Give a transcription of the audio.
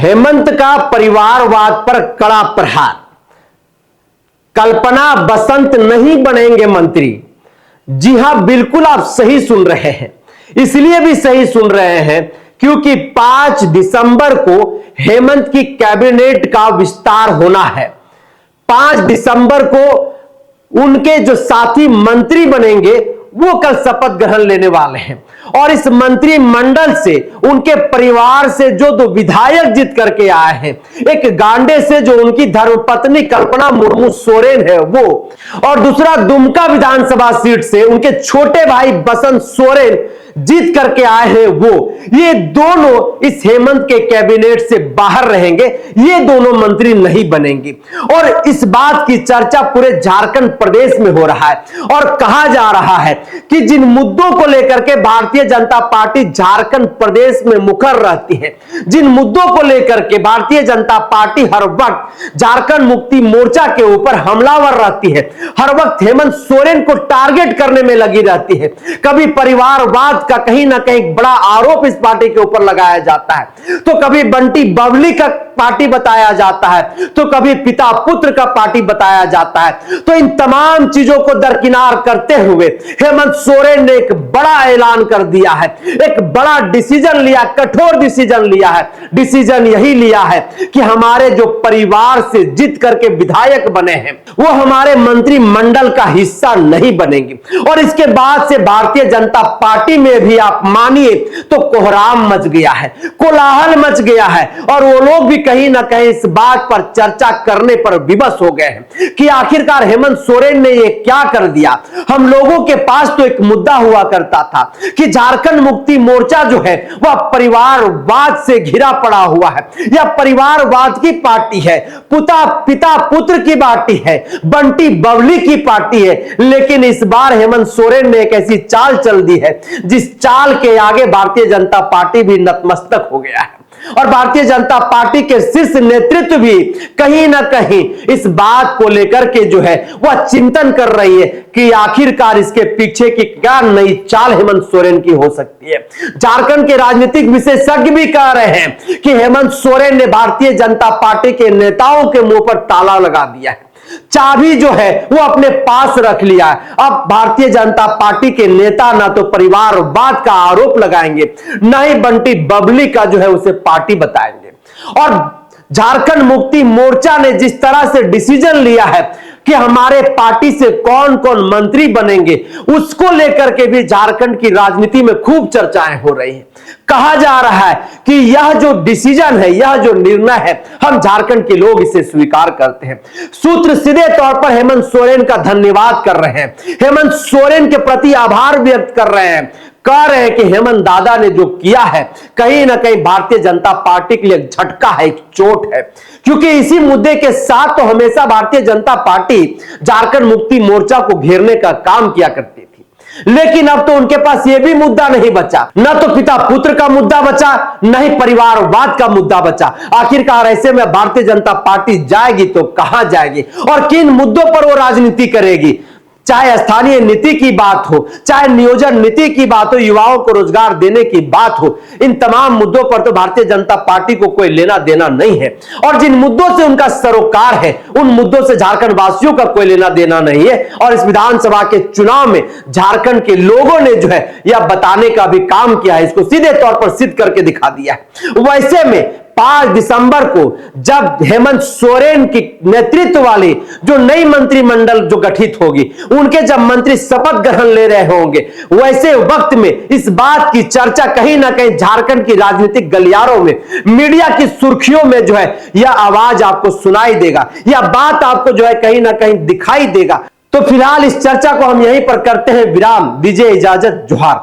हेमंत का परिवारवाद पर कड़ा प्रहार। कल्पना बसंत नहीं बनेंगे मंत्री। जी हां, बिल्कुल आप सही सुन रहे हैं। इसलिए भी सही सुन रहे हैं क्योंकि 5 दिसंबर को हेमंत की कैबिनेट का विस्तार होना है। 5 दिसंबर को उनके जो साथी मंत्री बनेंगे वो कल शपथ ग्रहण लेने वाले हैं और इस मंत्रिमंडल से उनके परिवार से जो 2 विधायक जीत करके आए हैं, एक गांडे से जो उनकी धर्मपत्नी कल्पना मुर्मू सोरेन है वो, और दूसरा दुमका विधानसभा सीट से उनके छोटे भाई बसंत सोरेन जीत करके आए हैं वो, ये दोनों इस हेमंत के कैबिनेट से बाहर रहेंगे। ये दोनों मंत्री नहीं बनेंगे और इस बात की चर्चा पूरे झारखंड प्रदेश में हो रहा है और कहा जा रहा है कि जिन मुद्दों को लेकर के भारतीय जनता पार्टी झारखंड प्रदेश में मुखर रहती है, जिन मुद्दों को लेकर के भारतीय जनता पार्टी हर वक्त झारखंड मुक्ति मोर्चा के ऊपर हमलावर रहती है, हर वक्त हेमंत सोरेन को टारगेट करने में लगी रहती है। कभी परिवारवाद का कहीं ना कहीं बड़ा आरोप इस पार्टी के ऊपर लगाया जाता है, तो कभी बंटी बबली का पार्टी बताया जाता है, तो कभी पिता पुत्र का पार्टी बताया जाता है। तो इन तमाम चीजों को दरकिनार करते हुए हेमंत सोरेन ने एक बड़ा ऐलान कर दिया है, एक बड़ा डिसीजन लिया, कठोर डिसीजन लिया है। डिसीजन यही लिया है कि हमारे जो परिवार से जीत करके विधायक बने हैं वो हमारे मंत्रिमंडल का हिस्सा नहीं बनेंगे। और इसके बाद से भारतीय जनता पार्टी में भी आप मानिए तो कोहराम मच गया है, कोलाहल मच गया है और वो लोग भी कहीं ना कहीं इस बात पर चर्चा करने पर विवश हो गए हैं कि आखिरकार हेमंत सोरेन ने ये क्या कर दिया। हम लोगों के पास तो एक मुद्दा हुआ करता था कि झारखंड मुक्ति मोर्चा जो है वह परिवारवाद से घिरा पड़ा हुआ है, या परिवारवाद की पार्टी है, पिता पुत्र की पार्टी है, बंटी बबली की पार्टी है। लेकिन इस बार हेमंत सोरेन ने एक ऐसी चाल चल दी है जिस चाल के आगे भारतीय जनता पार्टी भी नतमस्तक हो गया है और भारतीय जनता पार्टी के शीर्ष नेतृत्व भी कहीं ना कहीं इस बात को लेकर के जो है वह चिंतन कर रही है कि आखिरकार इसके पीछे की क्या नई चाल हेमंत सोरेन की हो सकती है। झारखंड के राजनीतिक विशेषज्ञ भी कह रहे हैं कि हेमंत सोरेन ने भारतीय जनता पार्टी के नेताओं के मुंह पर ताला लगा दिया है, चाबी जो है वो अपने पास रख लिया है। अब भारतीय जनता पार्टी के नेता ना तो परिवारवाद का आरोप लगाएंगे, ना ही बंटी बबली का जो है उसे पार्टी बताएंगे। और झारखंड मुक्ति मोर्चा ने जिस तरह से डिसीजन लिया है कि हमारे पार्टी से कौन कौन मंत्री बनेंगे, उसको लेकर के भी झारखंड की राजनीति में खूब चर्चाएं हो रही हैं। कहा जा रहा है कि यह जो डिसीजन है, यह जो निर्णय है, हम झारखंड के लोग इसे स्वीकार करते हैं। सूत्र सीधे तौर पर हेमंत सोरेन का धन्यवाद कर रहे हैं, हेमंत सोरेन के प्रति आभार व्यक्त कर रहे हैं, कह रहे हैं कि हेमंत दादा ने जो किया है कहीं ना कहीं भारतीय जनता पार्टी के लिए एक झटका है, एक चोट है, क्योंकि इसी मुद्दे के साथ तो हमेशा भारतीय जनता पार्टी झारखंड मुक्ति मोर्चा को घेरने का काम किया करती थी। लेकिन अब तो उनके पास यह भी मुद्दा नहीं बचा, न तो पिता पुत्र का मुद्दा बचा, न ही परिवारवाद का मुद्दा बचा। आखिरकार ऐसे में भारतीय जनता पार्टी जाएगी तो कहां जाएगी और किन मुद्दों पर वो राजनीति करेगी। चाहे स्थानीय नीति की बात हो, चाहे नियोजन नीति की बात हो, युवाओं को रोजगार देने की बात हो, इन तमाम मुद्दों पर तो भारतीय जनता पार्टी को कोई लेना देना नहीं है। और जिन मुद्दों से उनका सरोकार है उन मुद्दों से झारखंड वासियों का कोई लेना देना नहीं है। और इस विधानसभा के चुनाव में झारखंड के लोगों ने जो है यह बताने का भी काम किया है, इसको सीधे तौर पर सिद्ध करके दिखा दिया है। वैसे में 5 दिसंबर को जब हेमंत सोरेन की नेतृत्व वाली जो नई मंत्रिमंडल जो गठित होगी, उनके जब मंत्री शपथ ग्रहण ले रहे होंगे, वैसे वक्त में इस बात की चर्चा कहीं ना कहीं झारखंड की राजनीतिक गलियारों में, मीडिया की सुर्खियों में जो है यह आवाज आपको सुनाई देगा, यह बात आपको जो है कहीं ना कहीं दिखाई देगा। तो फिलहाल इस चर्चा को हम यहीं पर करते हैं विराम। दीजिए इजाजत, जोहार।